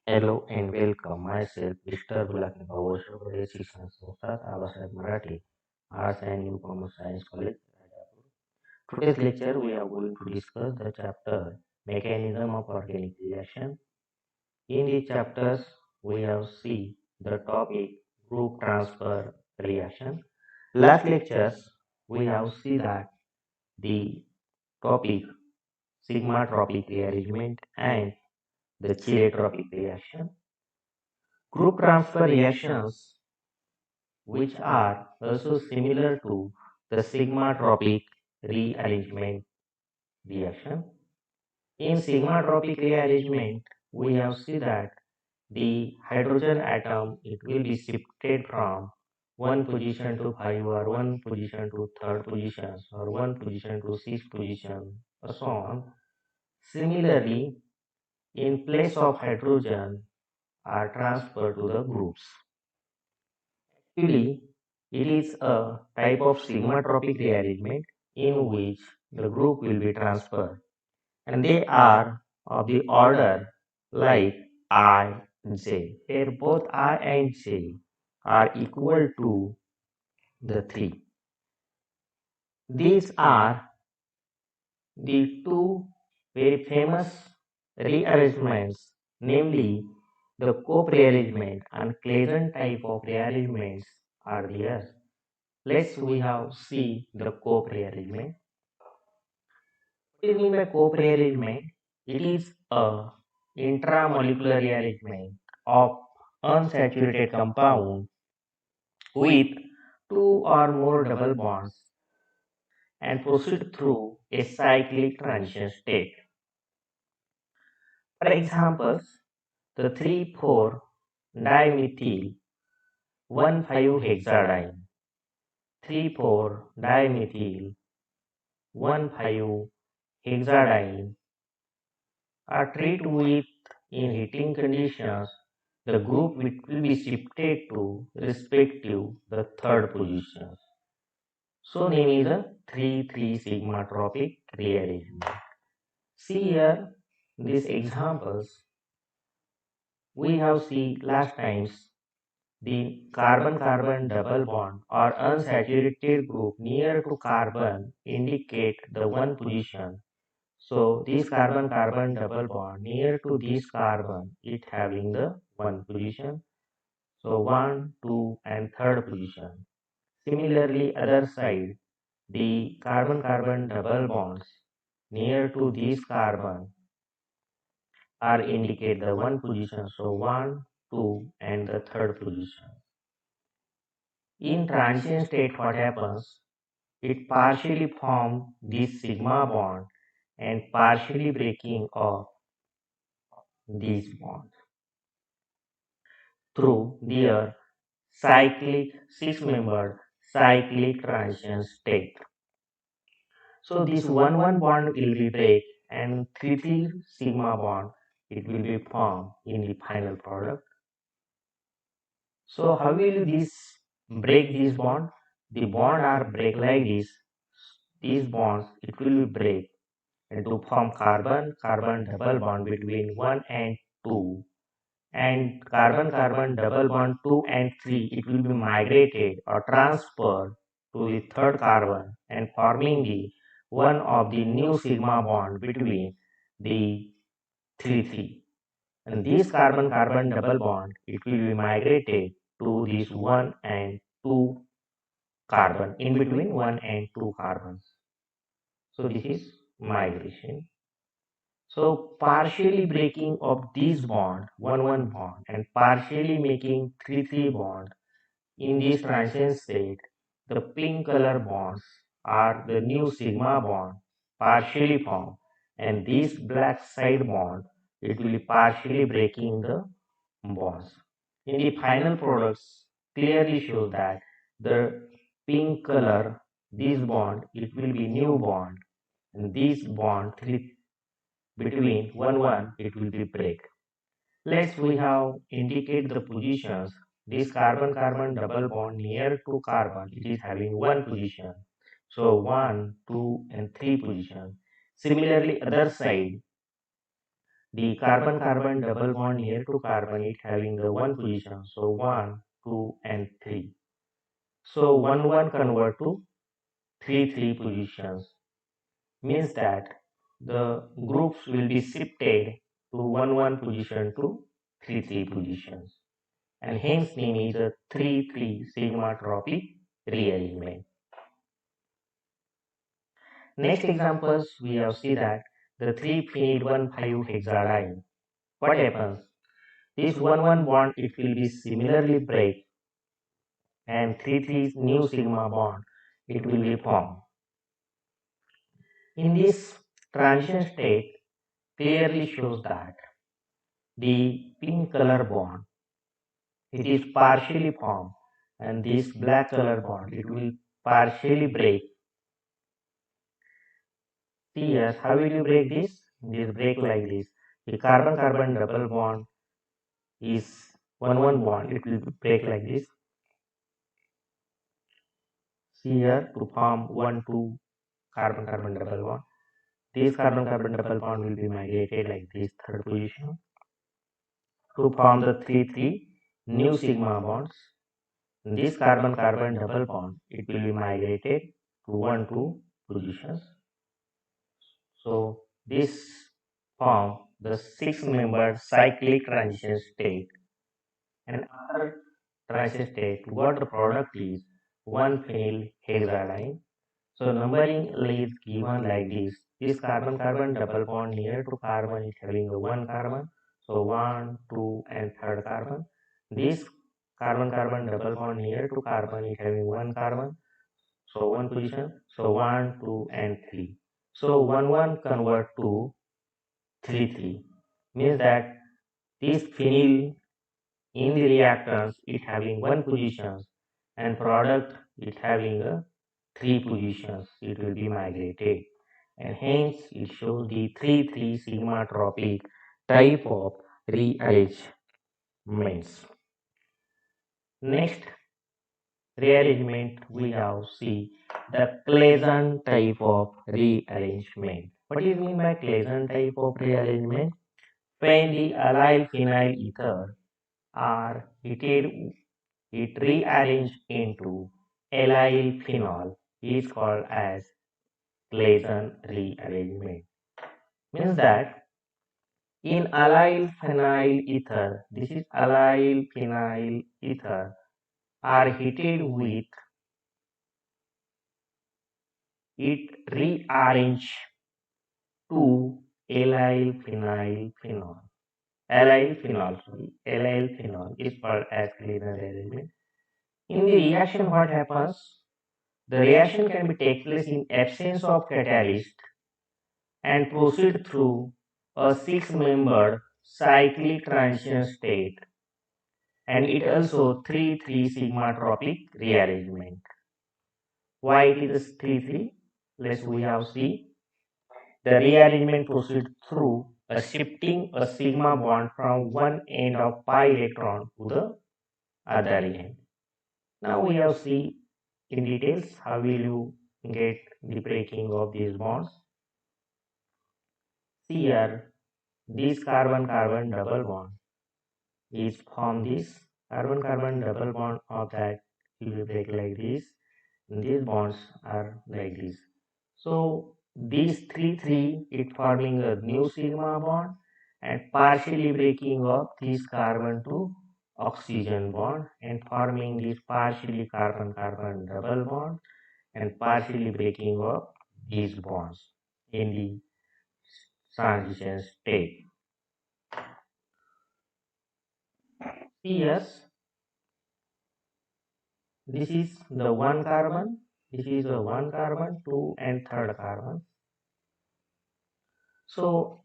Hello and welcome. Myself, Mr. Gulaki Bawashore, शिक्षण संस्था Abasaheb Marathi Arts and New Commerce Science College. Today's lecture we are going to discuss the chapter Mechanism of Organic Reaction. In these chapters we have see the topic group transfer reaction. Last lectures we have see that the topic sigma tropic rearrangement and the chiriotropic reaction. Group transfer reactions which are also similar to the sigma-tropic rearrangement reaction. In sigma-tropic rearrangement, we have seen that the hydrogen atom it will be shifted from one position to 5 or one position to third position or one position to sixth position or so on. Similarly, in place of hydrogen are transferred to the groups. Actually, it is a type of sigma-tropic rearrangement in which the group will be transferred, and they are of the order like I, J, where both I and J are equal to the 3. These are the two very famous rearrangements, namely the Cope rearrangement and Claisen type of rearrangements are there. Let's we have see the Cope rearrangement. What is mean by Cope rearrangement? It is a intramolecular rearrangement of unsaturated compound with two or more double bonds and proceed through a cyclic transition state. For example, the 3,4 dimethyl 1,5-hexadiene, 3,4 dimethyl 1,5-hexadiene are treated with in heating conditions, the group will be shifted to respective the third positions. So name is a 3,3 sigma tropic rearrangement. See here these examples we have seen last times. The carbon-carbon double bond or unsaturated group near to carbon indicate the one position. So this carbon-carbon double bond near to this carbon, it having the one position. So 1, 2 and third position. Similarly, other side, the carbon-carbon double bonds near to this carbon are indicate the one position. So 1, 2 and the third position. In transient state, what happens? It partially forms this sigma bond and partially breaking off these bonds through their cyclic six-membered cyclic transition state. So this 1,1 bond will be break and 3,3 sigma bond it will be formed in the final product. So how will this break this bond? The bond are break like this. These bonds it will be break and to form carbon-carbon double bond between 1 and 2 and carbon-carbon double bond 2 and 3 it will be migrated or transferred to the third carbon and forming the one of the new sigma bond between the 3 and this carbon-carbon double bond it will be migrated to this 1 and 2 carbon in between 1 and 2 carbons. So this is migration. So partially breaking of this bond, 1,1 bond, and partially making 3,3 bond in this transition state, the pink color bonds are the new sigma bond partially formed, and this black side bond it will be partially breaking the bonds. In the final products, clearly show that the pink color this bond it will be new bond, and this bond 3 between 1 it will be break. Let's we have indicate the positions. This carbon-carbon double bond near to carbon it is having one position. So 1, 2 and 3 position. Similarly other side the carbon-carbon double bond near to carbon it having the one position. So 1, 2 and 3. So 1, 1 convert to 3, 3 positions. Means that the groups will be shifted to 1, 1 position to 3, 3 positions. And hence name is a 3, 3 sigma tropic rearrangement. Next examples we have seen that the 3-phenyl-1,5 hexadiene. What happens? This 1-1 bond it will be similarly break and 3-3 new sigma bond it will be formed. In this transition state clearly shows that the pink color bond it is partially formed and this black color bond it will partially break. See here, how will you break this? This break like this. The carbon-carbon double bond is 1-1 bond. It will break like this. See here, to form 1-2 carbon-carbon double bond. This carbon-carbon double bond will be migrated like this, third position, to form the 3-3 new sigma bonds. This carbon-carbon double bond, it will be migrated to 1-2 positions. So this form the 6-membered cyclic transition state. And after transition state, what the product is 1-phenyl hexadiene. So numbering is given like this. This carbon-carbon double bond near to carbon is having a 1 carbon. So 1, 2 and third carbon. This carbon-carbon double bond near to carbon is having 1 carbon. So 1 position. So 1, 2 and 3. So 1, 1 convert to 3, 3. Means that this phenyl in the reactants it having 1 positions and product it having a 3 positions, it will be migrated and hence it shows the 3-3 sigma tropic type of rearrangements. Next rearrangement we have see the Claisen type of rearrangement. What is mean by Claisen type of rearrangement? When the allyl phenyl ether are heated, it rearranged into allyl phenol is called as Claisen rearrangement. Means that in allyl phenyl ether, this is allyl phenyl ether, are heated with it rearrange to allyl phenyl phenol. Allyl phenol is called as Claisen rearrangement. In the reaction, what happens? The reaction can be take place in absence of catalyst and proceed through a 6-membered cyclic transition state, and it also 3-3 sigma tropic rearrangement. Why it is 3-3? Let's we have see. The rearrangement proceeds through a shifting a sigma bond from one end of pi electron to the other end. Now we have see in details how will you get the breaking of these bonds. See here, this carbon-carbon double bond is form this carbon-carbon double bond of that will break like this. And these bonds are like this. So these 3-3 it forming a new sigma bond and partially breaking of this carbon to oxygen bond and forming this partially carbon-carbon double bond and partially breaking of these bonds in the transition state. Yes, this is the 1 carbon, this is the 1 carbon, 2 and third carbon. So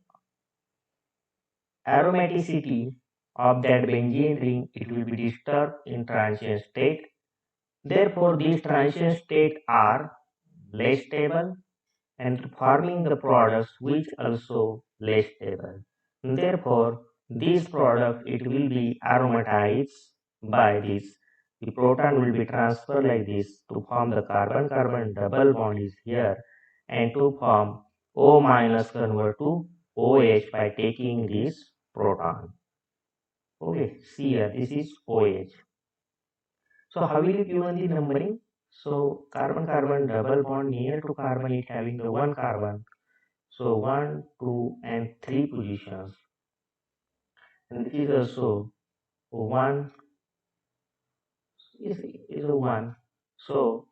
aromaticity of that benzene ring it will be disturbed in transition state. Therefore, these transition states are less stable and forming the products which also less stable. Therefore, this product it will be aromatized by this. The proton will be transferred like this to form the carbon-carbon double bond is here and to form O minus convert to OH by taking this proton. Okay, see here, this is OH. So how will you given the numbering? So carbon-carbon double bond near to carbon is having the one carbon. So 1, 2 and 3 positions. And this is also 1 is a 1. So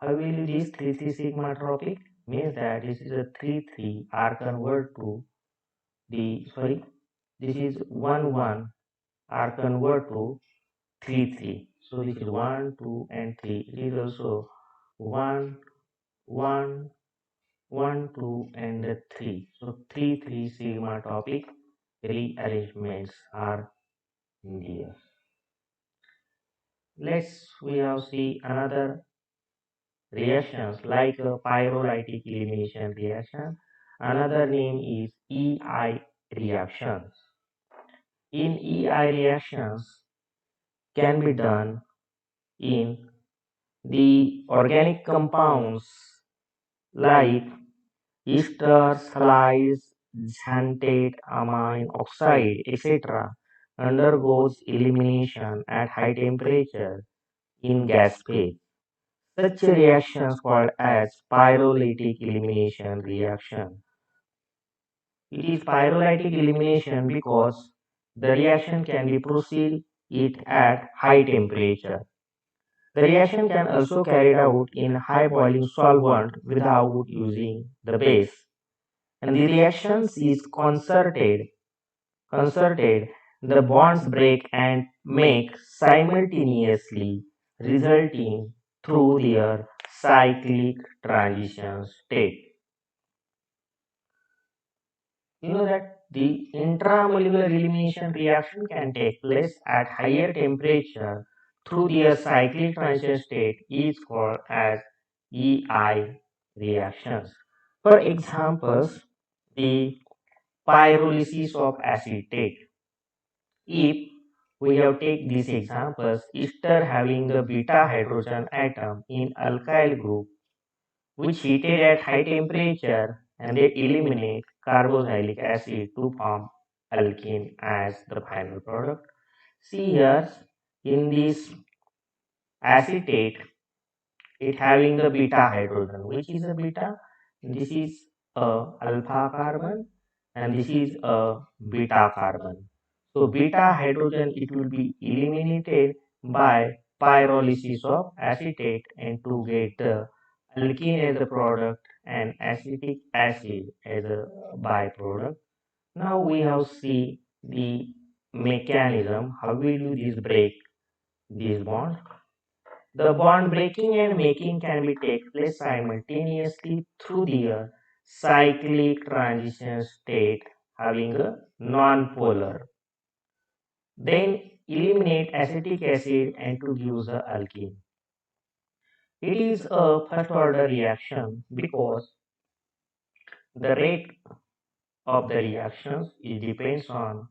how will you this 3 3 sigma tropic? Means that this is a 3 3 are convert to the this is 1 1 are convert to 3 3. So this is 1 2 and 3. It is also 1 1 1 2 and 3. So 3 3 sigma topic rearrangements are there. We have see another reactions like pyrolytic elimination reaction. Another name is EI reactions. In EI reactions can be done in the organic compounds like ester, salicylic, xanthate, amine oxide, etc. undergoes elimination at high temperature in gas phase. Such a reaction is called as pyrolytic elimination reaction. It is pyrolytic elimination because the reaction can be proceed it at high temperature. The reaction can also carried out in high boiling solvent without using the base. And the reactions is concerted, the bonds break and make simultaneously, resulting through their cyclic transition state. You know that the intramolecular elimination reaction can take place at higher temperature through their cyclic transition state is called as EI reactions. For examples, the pyrolysis of acetate. If we have take these examples, ester having the beta hydrogen atom in alkyl group, which heated at high temperature and they eliminate carboxylic acid to form alkene as the final product. See here in this acetate, it having the beta hydrogen. Which is a beta? This is a alpha carbon and this is a beta carbon. So beta hydrogen it will be eliminated by pyrolysis of acetate and to get the alkene as a product and acetic acid as a byproduct. Now we have see the mechanism how will you this break this bond. The bond breaking and making can be take place simultaneously through the cyclic transition state having a non-polar. Then eliminate acetic acid and to use the alkene. It is a first order reaction because the rate of the reactions it depends on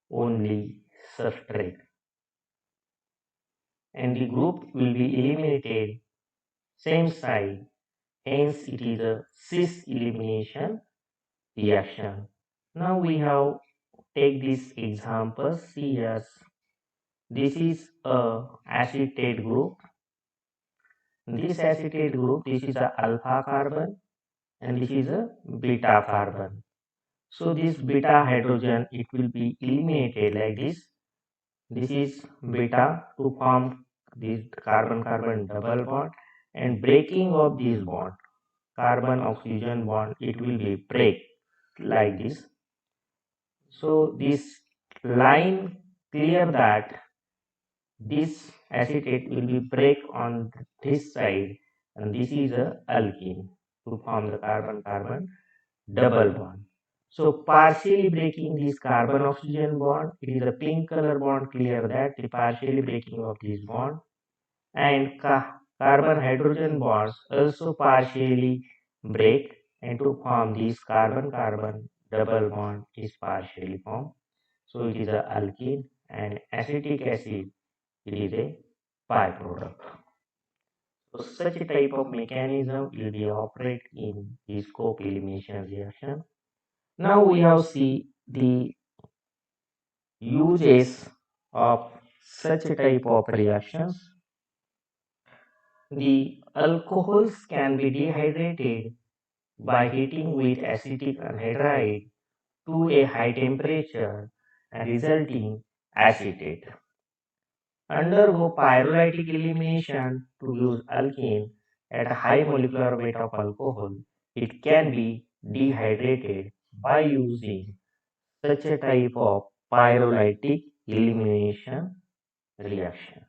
only substrate and the group will be eliminated same side. Hence, it is a cis elimination reaction. Now we have take this example. See as this is a acetate group. This acetate group, this is a alpha carbon and this is a beta carbon. So this beta hydrogen, it will be eliminated like this. This is beta to form this carbon-carbon double bond and breaking of this bond, carbon oxygen bond, it will be break like this. So this line clear that this acetate will be break on this side and this is a alkene to form the carbon-carbon double bond. So partially breaking this carbon oxygen bond, it is a pink color bond clear that the partially breaking of this bond and carbon hydrogen bonds also partially break and to form this carbon-carbon double bond is partially formed. So it is a alkene and acetic acid it is a byproduct. So such a type of mechanism will be operate in the scope elimination reaction. Now we have seen the uses of such a type of reactions. The alcohols can be dehydrated by heating with acetic anhydride to a high temperature and resulting acetate. Undergo pyrolytic elimination to use alkene at a high molecular weight of alcohol. It can be dehydrated by using such a type of pyrolytic elimination reaction.